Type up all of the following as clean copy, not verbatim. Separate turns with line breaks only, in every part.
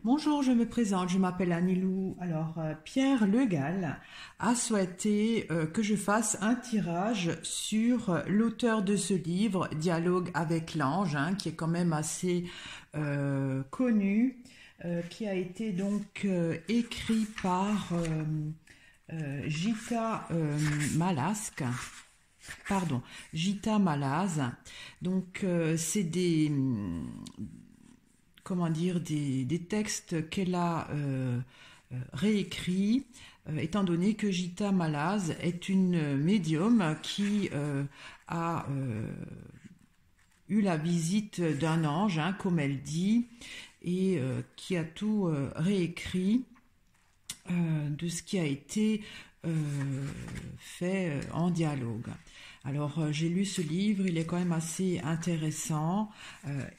Bonjour, je me présente, je m'appelle Anilou. Alors, Pierre Le Gall a souhaité que je fasse un tirage sur l'auteur de ce livre, Dialogue avec l'ange, hein, qui est quand même assez connu, qui a été donc écrit par Gita Malask. Pardon, Gita Malaz. Donc, c'est des comment dire, des textes qu'elle a réécrits, étant donné que Gita Malaz est une médium qui a eu la visite d'un ange, hein, comme elle dit, et qui a tout réécrit de ce qui a été fait en dialogue. Alors j'ai lu ce livre, il est quand même assez intéressant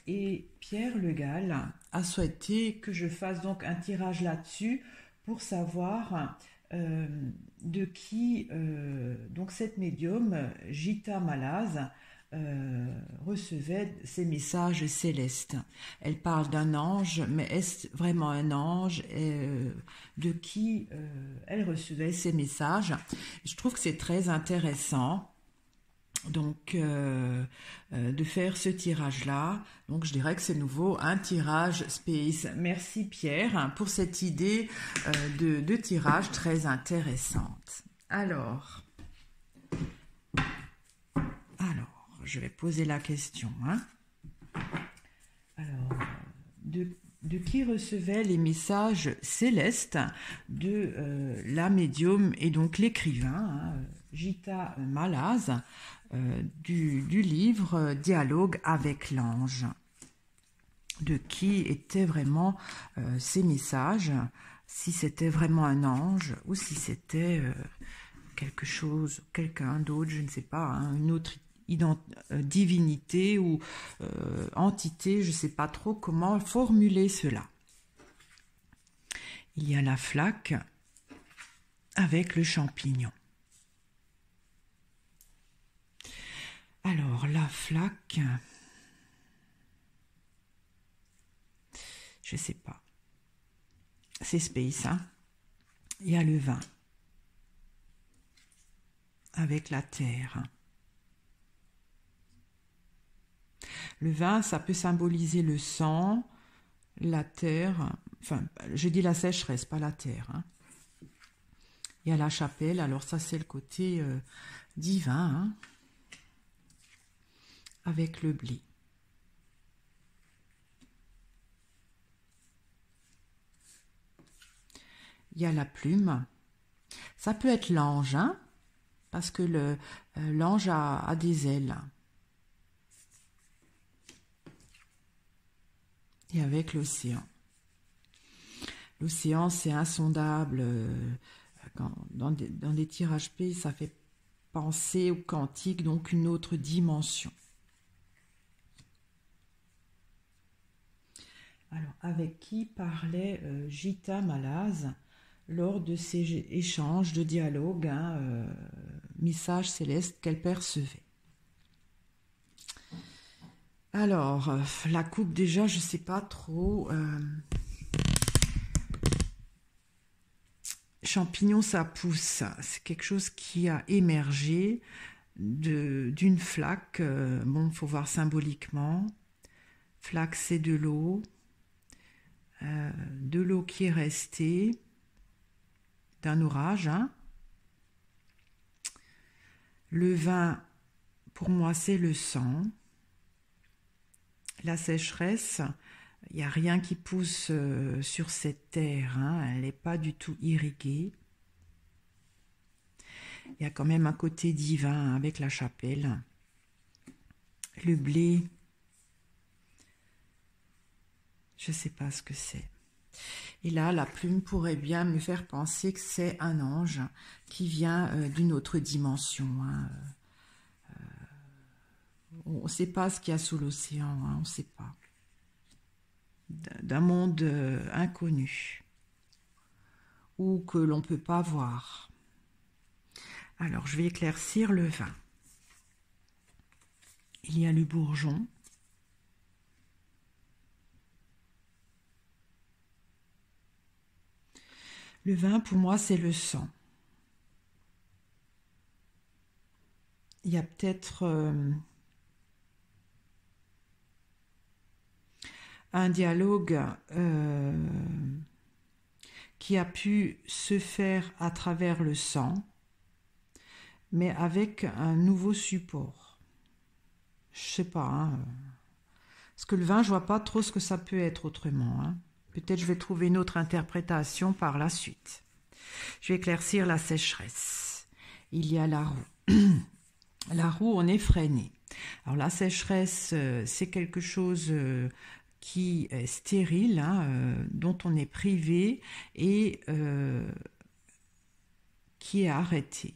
et Pierre Le Gall a souhaité que je fasse donc un tirage là-dessus pour savoir de qui donc cette médium Gita Malaz recevait ces messages célestes. Elle parle d'un ange, mais est-ce vraiment un ange et, de qui elle recevait ces messages? Je trouve que c'est très intéressant donc de faire ce tirage-là. Donc je dirais que c'est nouveau un tirage space. Merci Pierre hein, pour cette idée de tirage très intéressante. Alors, je vais poser la question. Hein. Alors, de qui recevait les messages célestes de la médium et donc l'écrivain, hein, Gita Malaz, du livre Dialogue avec l'ange. De qui étaient vraiment ces messages, si c'était vraiment un ange ou si c'était quelque chose, quelqu'un d'autre, je ne sais pas, hein, une autre divinité ou entité, je ne sais pas trop comment formuler cela. Il y a la flaque avec le champignon. Alors, la flaque, je ne sais pas. C'est space, hein. Il y a le vin avec la terre. Le vin, ça peut symboliser le sang, la terre, enfin, je dis la sécheresse, pas la terre. Hein. Il y a la chapelle, alors ça c'est le côté divin, hein, avec le blé. Il y a la plume. Ça peut être l'ange, hein, parce que l'ange a des ailes. Et avec l'océan. L'océan, c'est insondable. Dans des tirages P, ça fait penser au quantique, donc une autre dimension. Alors, avec qui parlait Gita Malaz lors de ces échanges de dialogue, hein, messages célestes qu'elle percevait? Alors, la coupe déjà, je ne sais pas trop. Champignon, ça pousse. C'est quelque chose qui a émergé d'une flaque. Bon, il faut voir symboliquement. Flaque, c'est de l'eau qui est restée, d'un orage. Hein. Le vin, pour moi, c'est le sang. La sécheresse, il n'y a rien qui pousse sur cette terre, hein, elle n'est pas du tout irriguée. Il y a quand même un côté divin avec la chapelle. Le blé, je ne sais pas ce que c'est. Et là, la plume pourrait bien me faire penser que c'est un ange qui vient d'une autre dimension. Hein. On ne sait pas ce qu'il y a sous l'océan, hein, on ne sait pas. D'un monde inconnu ou que l'on ne peut pas voir. Alors, je vais éclaircir le vin. Il y a le bourgeon. Le vin, pour moi, c'est le sang. Il y a peut-être un dialogue qui a pu se faire à travers le sang, mais avec un nouveau support. Je sais pas, hein. Parce que le vin, je vois pas trop ce que ça peut être autrement, hein. Peut-être je vais trouver une autre interprétation par la suite. Je vais éclaircir la sécheresse. Il y a la roue. La roue, on est freiné. Alors la sécheresse, c'est quelque chose qui est stérile, hein, dont on est privé et qui est arrêté.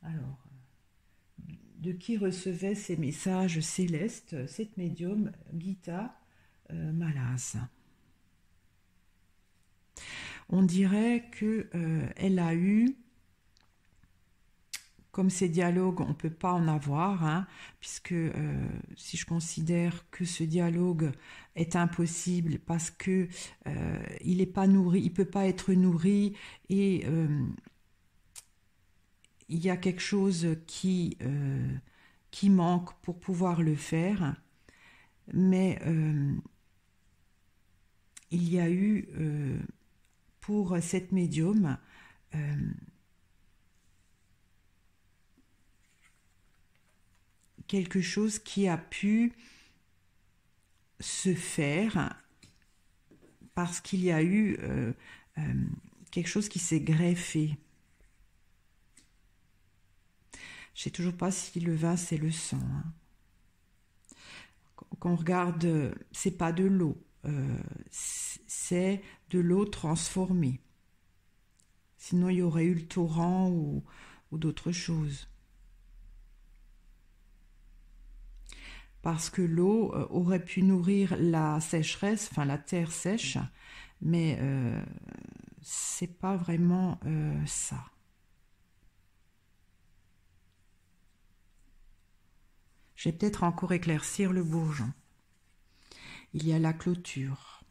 Alors, de qui recevait ces messages célestes cette médium Gita Malaz? On dirait que elle a eu, comme ces dialogues, on ne peut pas en avoir, hein, puisque si je considère que ce dialogue est impossible parce que il n'est pas nourri, il peut pas être nourri et il y a quelque chose qui manque pour pouvoir le faire, mais il y a eu pour cette médium quelque chose qui a pu se faire parce qu'il y a eu quelque chose qui s'est greffé. Je ne sais toujours pas si le vin c'est le sang, hein. Quand on regarde, c'est pas de l'eau, c'est de l'eau transformée. Sinon il y aurait eu le torrent ou d'autres choses. Parce que l'eau aurait pu nourrir la sécheresse, enfin la terre sèche, mais c'est pas vraiment ça. Je vais peut-être encore éclaircir le bourgeon. Il y a la clôture.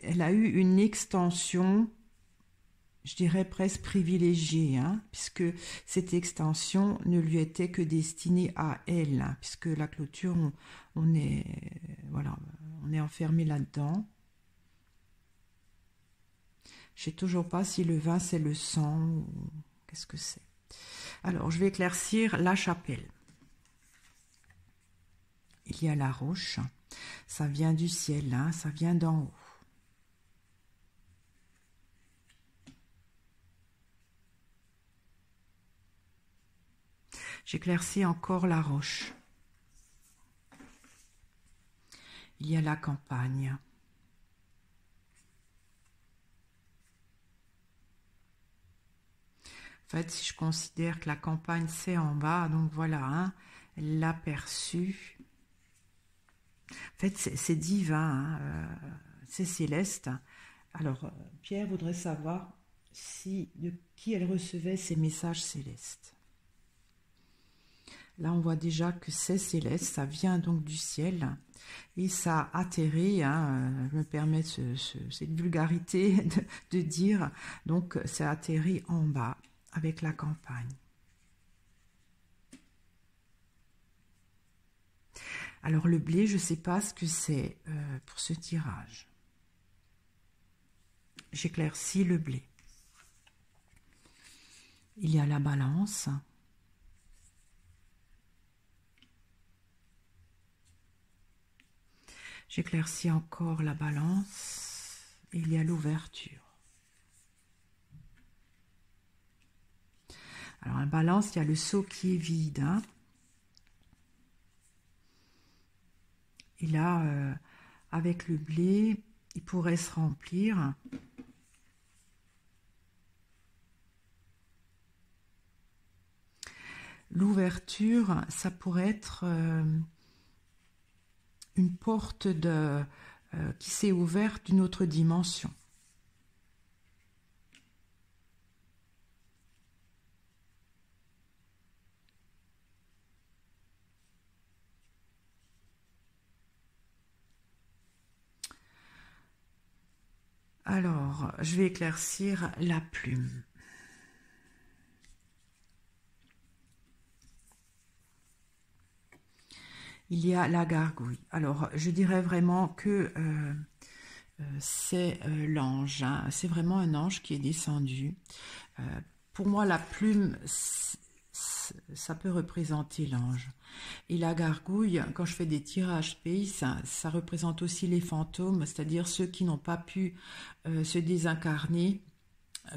Elle a eu une extension, je dirais presque privilégiée, hein, puisque cette extension ne lui était que destinée à elle, hein, puisque la clôture, on est, voilà, on est enfermé là-dedans. Je ne sais toujours pas si le vin c'est le sang ou qu'est-ce que c'est. Alors, je vais éclaircir la chapelle. Il y a la roche, ça vient du ciel, hein, ça vient d'en haut. J'éclaircis encore la roche. Il y a la campagne. En fait, si je considère que la campagne c'est en bas, donc voilà, hein, elle l'a perçu. En fait, c'est divin, hein, c'est céleste. Alors, Pierre voudrait savoir de qui elle recevait ces messages célestes. Là, on voit déjà que c'est céleste, ça vient donc du ciel et ça atterrit, hein, je me permets cette vulgarité de dire, donc ça atterrit en bas avec la campagne. Alors le blé, je ne sais pas ce que c'est pour ce tirage. J'éclaircis le blé. Il y a la balance. J'éclaircis encore la balance. Et il y a l'ouverture. Alors la balance, il y a le seau qui est vide, hein. Et là, avec le blé, il pourrait se remplir. L'ouverture, ça pourrait être une porte qui s'est ouverte d'une autre dimension. Alors, je vais éclaircir la plume. Il y a la gargouille. Alors, je dirais vraiment que c'est l'ange. Hein. C'est vraiment un ange qui est descendu. Pour moi, la plume, ça peut représenter l'ange. Et la gargouille, quand je fais des tirages pays, ça représente aussi les fantômes, c'est-à-dire ceux qui n'ont pas pu se désincarner,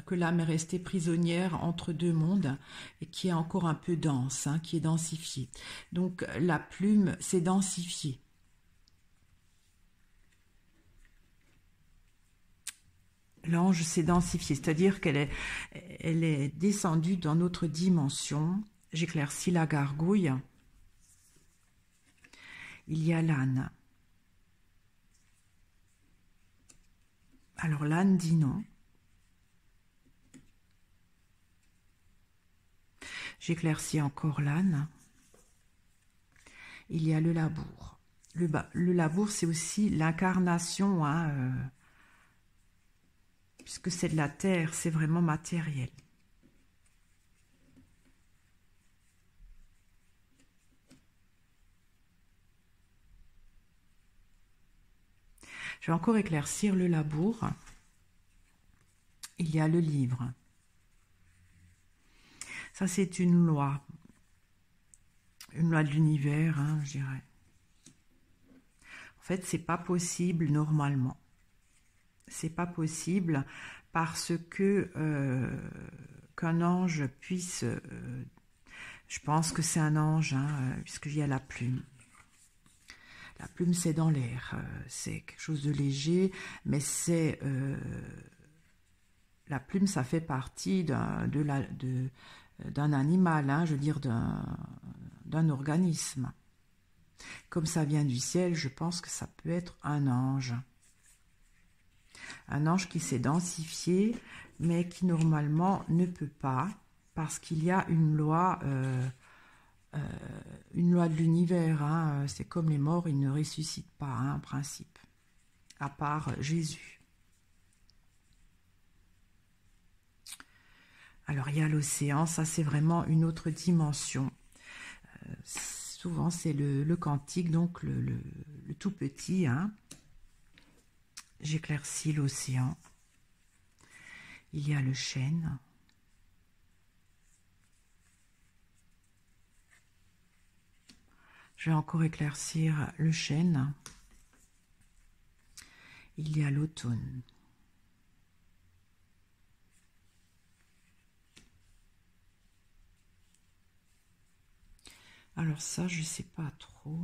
que l'âme est restée prisonnière entre deux mondes et qui est encore un peu dense, hein, qui est densifiée. Donc la plume, c'est densifié. L'ange s'est densifié, c'est-à-dire elle est descendue dans notre dimension. J'éclaircis la gargouille. Il y a l'âne. Alors l'âne dit non. J'éclaircis encore l'âne. Il y a le labour. Le labour, c'est aussi l'incarnation, hein, puisque c'est de la terre, c'est vraiment matériel. Je vais encore éclaircir le labour. Il y a le livre. Ça, c'est une loi de l'univers, hein, je dirais. En fait, c'est pas possible normalement. C'est pas possible parce que qu'un ange puisse... je pense que c'est un ange, hein, puisqu'il y a la plume. La plume, c'est dans l'air. C'est quelque chose de léger, mais c'est... la plume, ça fait partie d'un animal, hein, je veux dire d'un organisme. Comme ça vient du ciel, je pense que ça peut être un ange. Un ange qui s'est densifié, mais qui normalement ne peut pas, parce qu'il y a une loi de l'univers. Hein. C'est comme les morts, ils ne ressuscitent pas, hein, en principe, à part Jésus. Alors, il y a l'océan, ça c'est vraiment une autre dimension. Souvent, c'est le quantique, donc le tout petit. Hein. J'éclaircis l'océan. Il y a le chêne. Je vais encore éclaircir le chêne. Il y a l'automne. Alors ça, je ne sais pas trop.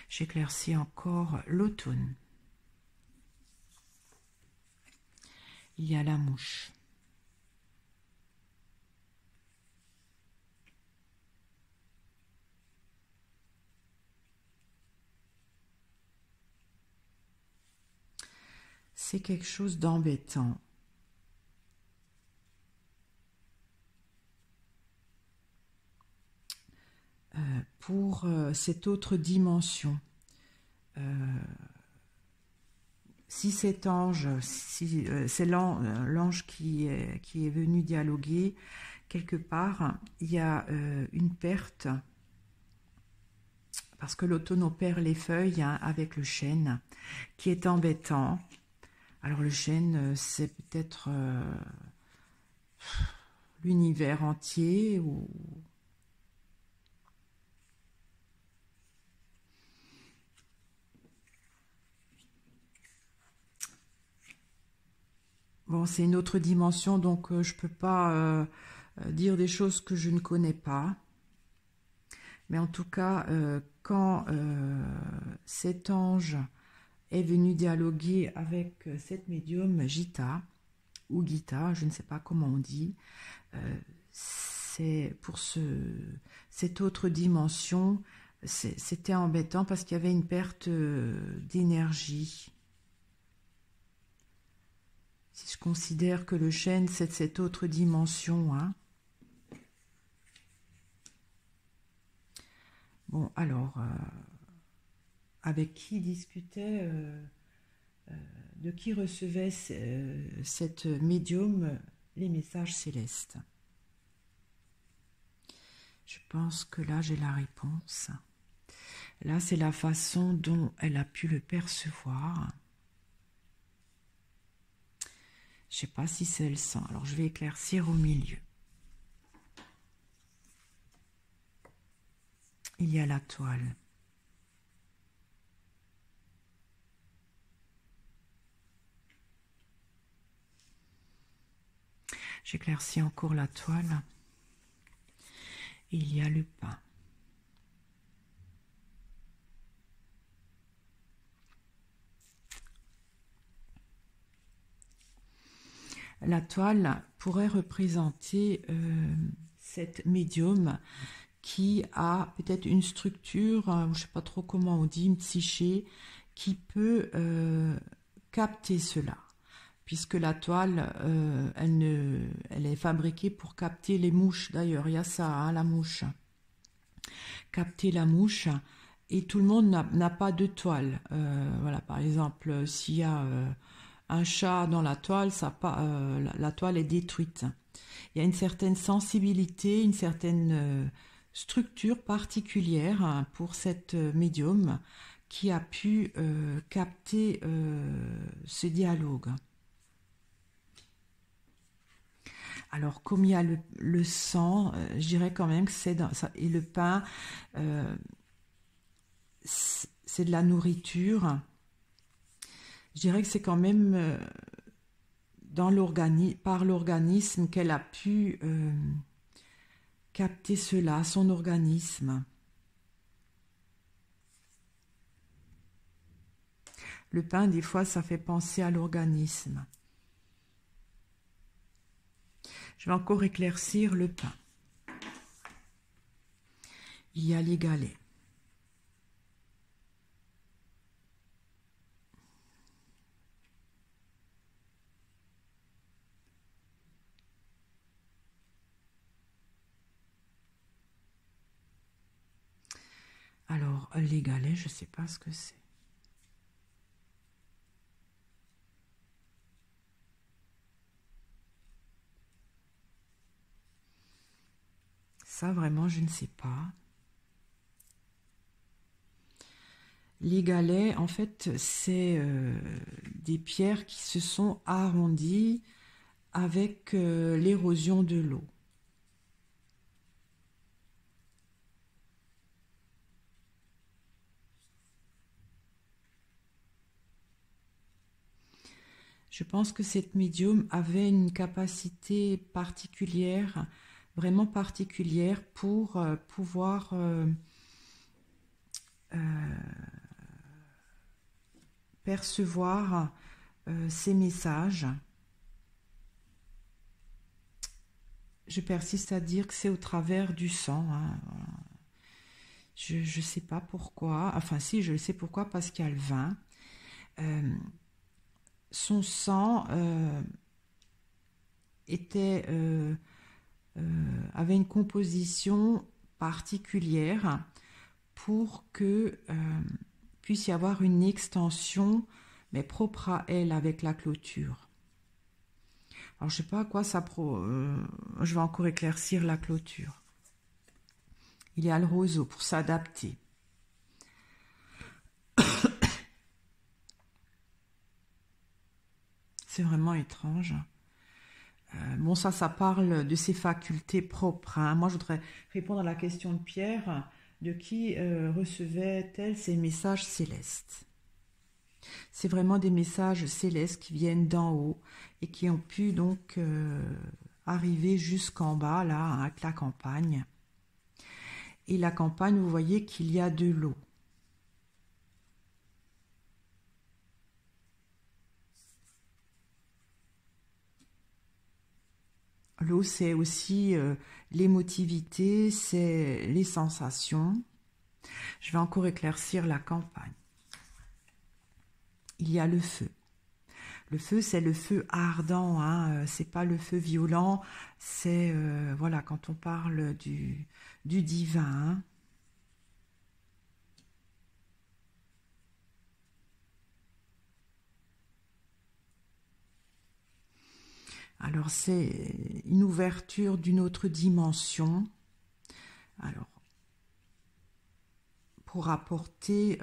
J'éclaircis encore l'automne. Il y a la mouche. C'est quelque chose d'embêtant. Pour cette autre dimension. Si cet ange, si, c'est l'ange qui est venu dialoguer, quelque part, il y a une perte, parce que l'automne perd les feuilles, hein, avec le chêne, qui est embêtant. Alors le chêne, c'est peut-être l'univers entier, ou... Bon, c'est une autre dimension, donc je ne peux pas dire des choses que je ne connais pas. Mais en tout cas, quand cet ange est venu dialoguer avec cette médium Gita, ou Gita, je ne sais pas comment on dit, c'est pour cette autre dimension, c'était embêtant parce qu'il y avait une perte d'énergie. Si je considère que le chêne, c'est cette autre dimension, hein. Bon, alors, avec qui discutait, de qui recevait cette médium les messages célestes? Je pense que là, j'ai la réponse. Là, c'est la façon dont elle a pu le percevoir. Je ne sais pas si c'est le sang. Alors, je vais éclaircir au milieu. Il y a la toile. J'éclaircis encore la toile. Et il y a le pain. La toile pourrait représenter cette médium qui a peut-être une structure, je ne sais pas trop comment on dit, une psyché, qui peut capter cela. Puisque la toile, elle est fabriquée pour capter les mouches. D'ailleurs, il y a ça, hein, la mouche. Capter la mouche. Et tout le monde n'a pas de toile. Voilà, par exemple, s'il y a un chat dans la toile, la toile est détruite. Il y a une certaine sensibilité, une certaine structure particulière, hein, pour cette médium qui a pu capter ce dialogue. Alors, comme il y a le sang, je dirais quand même que c'est dans ça. Et le pain, c'est de la nourriture. Je dirais que c'est quand même par l'organisme qu'elle a pu capter cela, son organisme. Le pain, des fois, ça fait penser à l'organisme. Je vais encore éclaircir le pain. Il y a les galets. Alors, les galets, je ne sais pas ce que c'est. Ça, vraiment, je ne sais pas. Les galets, en fait, c'est des pierres qui se sont arrondies avec l'érosion de l'eau. Je pense que cette médium avait une capacité particulière, vraiment particulière, pour pouvoir percevoir ces messages. Je persiste à dire que c'est au travers du sang, hein. Je ne sais pas pourquoi. Enfin, si, je le sais pourquoi, parce qu'il y a le vin. Son sang avait une composition particulière pour que puisse y avoir une extension, mais propre à elle, avec la clôture. Alors, je ne sais pas à quoi ça... je vais encore éclaircir la clôture. Il y a le roseau pour s'adapter. C'est vraiment étrange. Bon, ça parle de ses facultés propres, hein. Moi, je voudrais répondre à la question de Pierre. De qui recevait-elle ces messages célestes? C'est vraiment des messages célestes qui viennent d'en haut et qui ont pu donc arriver jusqu'en bas, là, hein, avec la campagne. Et la campagne, vous voyez qu'il y a de l'eau. L'eau, c'est aussi l'émotivité, c'est les sensations. Je vais encore éclaircir la campagne. Il y a le feu. Le feu, c'est le feu ardent, hein. C'est pas le feu violent. C'est voilà, quand on parle du divin, hein. Alors c'est une ouverture d'une autre dimension. Alors pour apporter,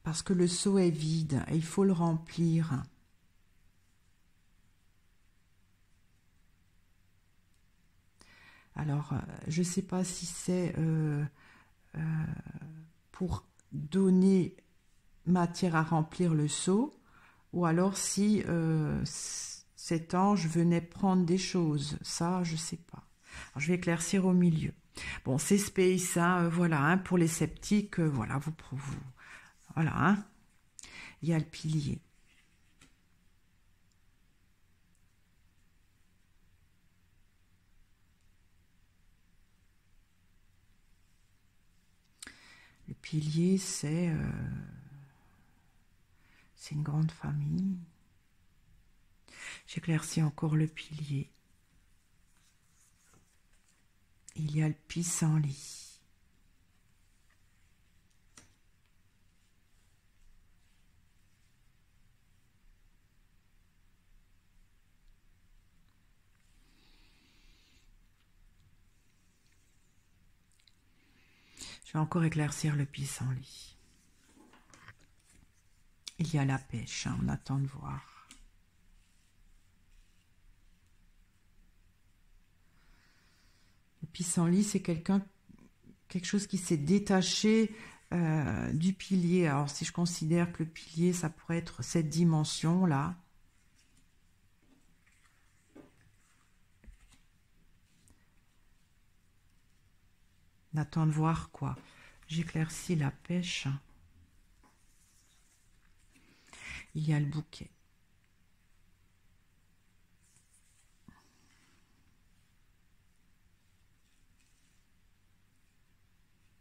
parce que le seau est vide et il faut le remplir. Alors je ne sais pas si c'est pour donner matière à remplir le seau, ou alors si cet ange venait prendre des choses, ça je sais pas. Alors, je vais éclaircir au milieu. Bon, c'est space, hein, voilà, hein, pour les sceptiques, voilà, vous voilà, hein, il y a le pilier. Le pilier, c'est une grande famille. J'éclaircis encore le pilier. Il y a le pissenlit. Je vais encore éclaircir le pissenlit. Il y a la pêche, hein, on attend de voir. Le pissenlit, c'est quelque chose qui s'est détaché du pilier. Alors si je considère que le pilier, ça pourrait être cette dimension-là. On attend de voir quoi. J'éclaircis la pêche. Il y a le bouquet.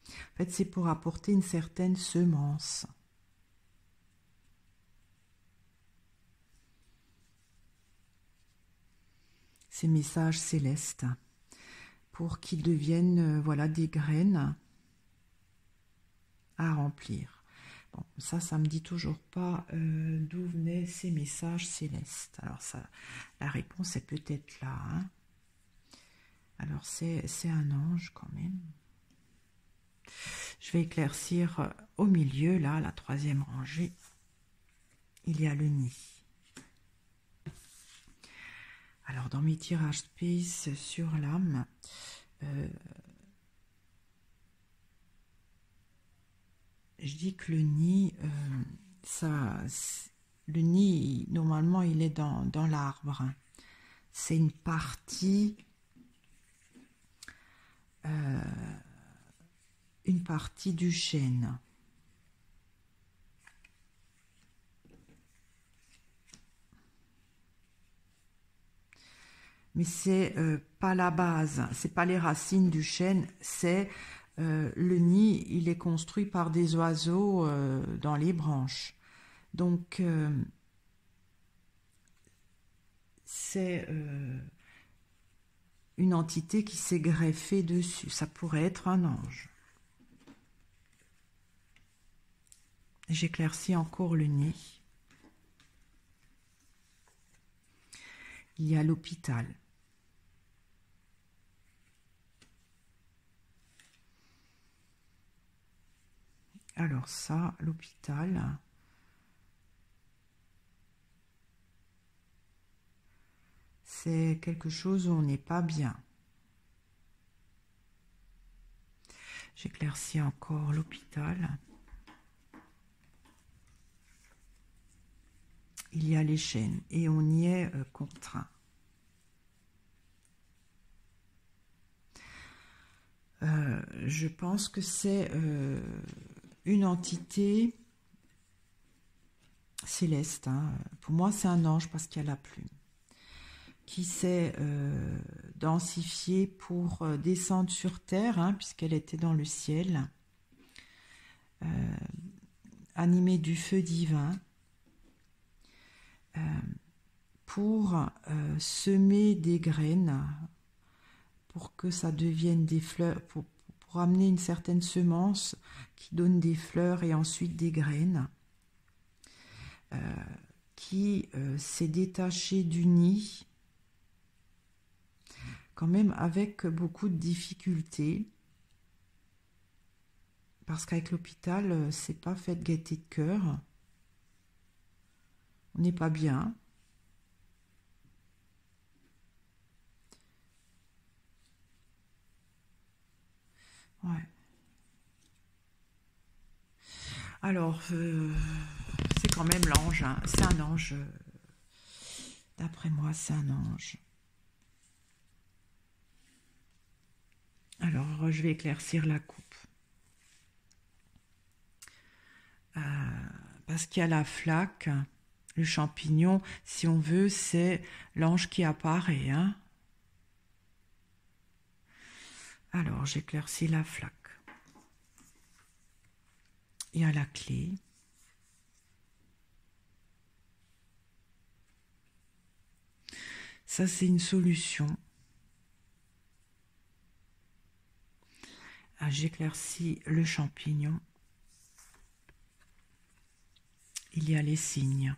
En fait, c'est pour apporter une certaine semence. Ces messages célestes pour qu'ils deviennent voilà, des graines à remplir. Bon, ça me dit toujours pas d'où venaient ces messages célestes. Alors ça, la réponse est peut-être là. Hein. Alors c'est un ange quand même. Je vais éclaircir au milieu, là, la troisième rangée. Il y a le nid. Alors dans mes tirages space sur l'âme, je dis que le nid, le nid, normalement, il est dans l'arbre. C'est une partie du chêne. Mais c'est pas la base, c'est pas les racines du chêne, c'est le nid, il est construit par des oiseaux dans les branches. Donc c'est une entité qui s'est greffée dessus. Ça pourrait être un ange. J'éclaircis encore le nid. Il y a l'hôpital. Alors ça, l'hôpital, c'est quelque chose où on n'est pas bien. J'éclaircis encore l'hôpital. Il y a les chaînes et on y est contraint. Je pense que c'est une entité céleste. Hein. Pour moi, c'est un ange parce qu'il y a la plume qui s'est densifiée pour descendre sur terre, hein, puisqu'elle était dans le ciel, animée du feu divin, pour semer des graines, pour que ça devienne des fleurs, pour amener une certaine semence qui donne des fleurs et ensuite des graines, qui s'est détaché du nid, quand même avec beaucoup de difficultés, parce qu'avec l'hôpital, c'est pas fait de gaieté de cœur. On n'est pas bien. Ouais. Alors, c'est quand même l'ange, hein. C'est un ange. D'après moi, c'est un ange. Alors, je vais éclaircir la coupe. Parce qu'il y a la flaque, le champignon, si on veut, c'est l'ange qui apparaît, hein. Alors, j'éclaircis la flaque. Il y a la clé. Ça, c'est une solution. J'éclaircis le champignon. Il y a les signes.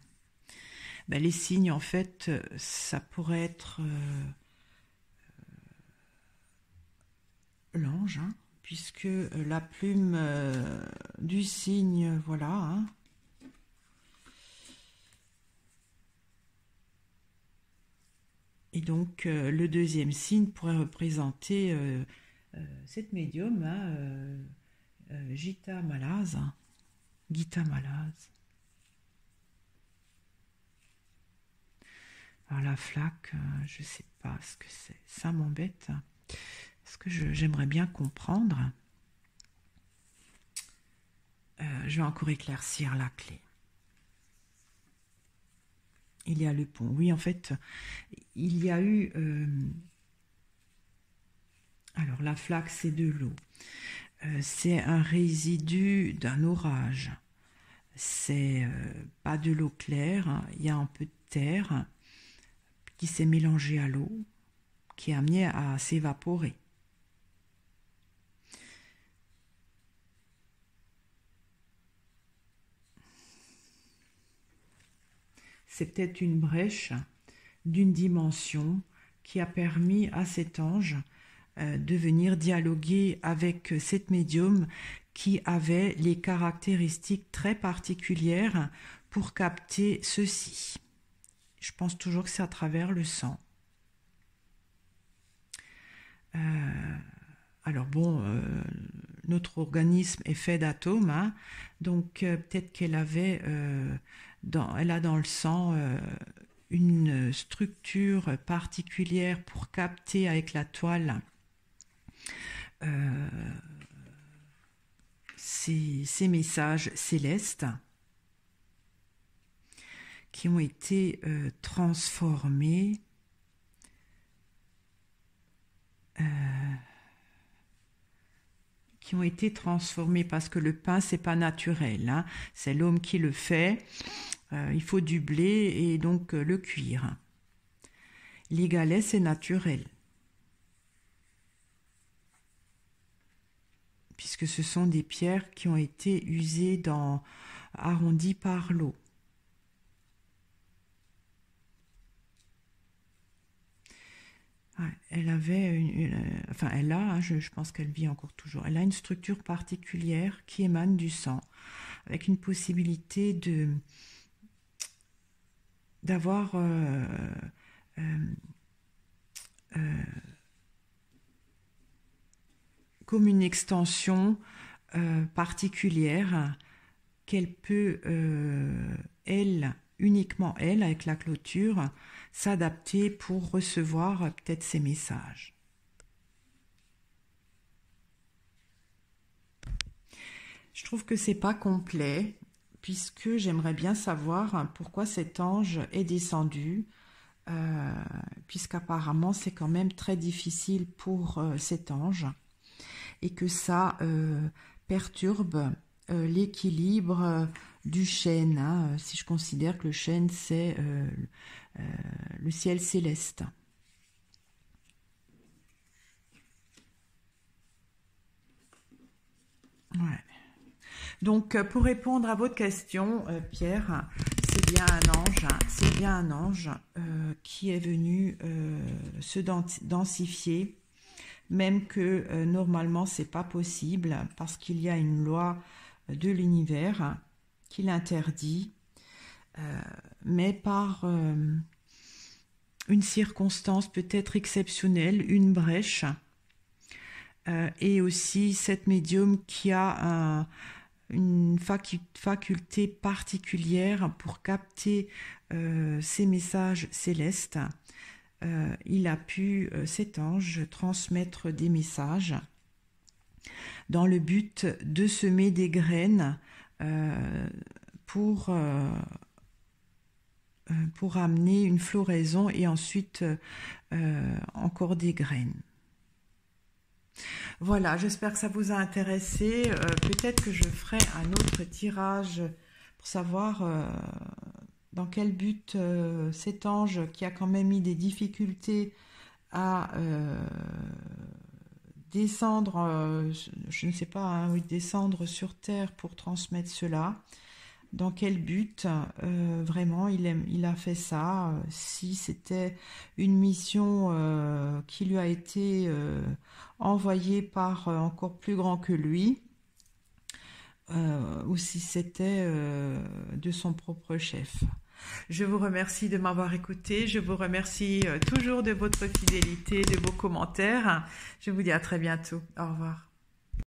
Ben, les signes, en fait, ça pourrait être l'ange, hein, puisque la plume du cygne, voilà, hein. Et donc, le deuxième signe pourrait représenter cette médium, hein, Gita Malaz. Gita Malaz. Alors, la flaque, je ne sais pas ce que c'est. Ça m'embête. Parce que j'aimerais bien comprendre. Je vais encore éclaircir la clé. Il y a le pont. Oui, en fait, il y a eu... alors, la flaque, c'est de l'eau. C'est un résidu d'un orage. C'est pas de l'eau claire. Hein. Il y a un peu de terre qui s'est mélangée à l'eau, qui est amenée à s'évaporer. C'est peut-être une brèche d'une dimension qui a permis à cet ange de venir dialoguer avec cette médium qui avait les caractéristiques très particulières pour capter ceci. Je pense toujours que c'est à travers le sang. Alors bon, notre organisme est fait d'atomes, hein, donc peut-être qu'elle avait, elle a dans le sang une structure particulière pour capter avec la toile ces messages célestes qui ont été transformés parce que le pain c'est pas naturel, hein, c'est l'homme qui le fait, il faut du blé et donc le cuire. Les galets c'est naturel puisque ce sont des pierres qui ont été usées arrondies par l'eau. Ouais, elle avait enfin elle a, hein, je pense qu'elle vit encore toujours, elle a une structure particulière qui émane du sang, avec une possibilité d'avoir comme une extension particulière qu'elle peut, uniquement elle, avec la clôture, s'adapter pour recevoir peut-être ces messages. Je trouve que c'est pas complet, puisque j'aimerais bien savoir pourquoi cet ange est descendu, puisqu'apparemment c'est quand même très difficile pour cet ange, et que ça perturbe l'équilibre du chêne, hein, si je considère que le chêne c'est le ciel céleste. Ouais. Donc pour répondre à votre question, Pierre, c'est bien un ange, hein, c'est bien un ange qui est venu se densifier, même que normalement c'est pas possible parce qu'il y a une loi de l'univers qui l'interdit, mais par une circonstance peut-être exceptionnelle, une brèche, et aussi cette médium qui a une faculté particulière pour capter ces messages célestes. Il a pu, cet ange, transmettre des messages dans le but de semer des graines pour amener une floraison et ensuite encore des graines. Voilà, j'espère que ça vous a intéressé. Peut-être que je ferai un autre tirage pour savoir dans quel but cet ange qui a quand même eu des difficultés à descendre, je ne sais pas, hein, oui, descendre sur Terre pour transmettre cela. Dans quel but vraiment il a fait ça, si c'était une mission qui lui a été envoyée par encore plus grand que lui, ou si c'était de son propre chef. Je vous remercie de m'avoir écouté, je vous remercie toujours de votre fidélité, de vos commentaires. Je vous dis à très bientôt. Au revoir.